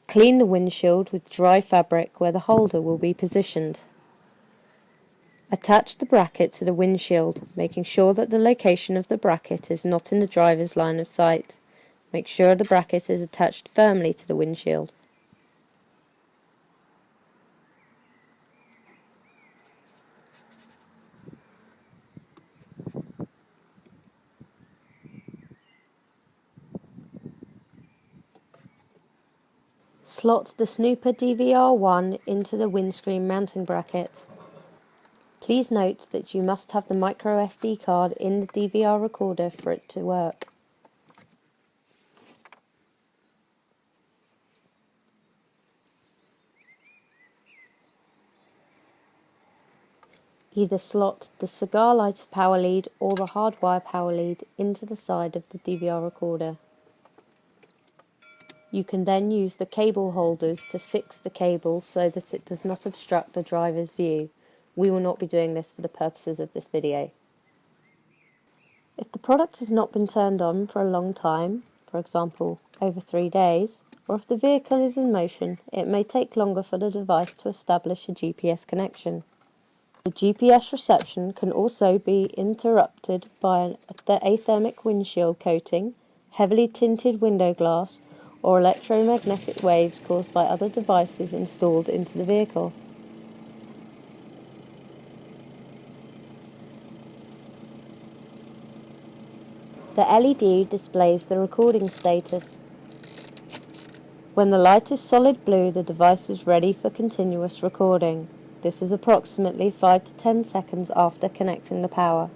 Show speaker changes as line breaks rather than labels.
Clean the windshield with dry fabric where the holder will be positioned. Attach the bracket to the windshield, making sure that the location of the bracket is not in the driver's line of sight. Make sure the bracket is attached firmly to the windshield. Slot the Snooper DVR-1 into the windscreen mounting bracket. Please note that you must have the micro SD card in the DVR recorder for it to work. Either slot the cigar lighter power lead or the hardwire power lead into the side of the DVR recorder. You can then use the cable holders to fix the cable so that it does not obstruct the driver's view. We will not be doing this for the purposes of this video. If the product has not been turned on for a long time, for example over 3 days, or if the vehicle is in motion, it may take longer for the device to establish a GPS connection. The GPS reception can also be interrupted by the athermic windshield coating, heavily tinted window glass, or electromagnetic waves caused by other devices installed into the vehicle. The LED displays the recording status. When the light is solid blue, the device is ready for continuous recording. This is approximately 5 to 10 seconds after connecting the power.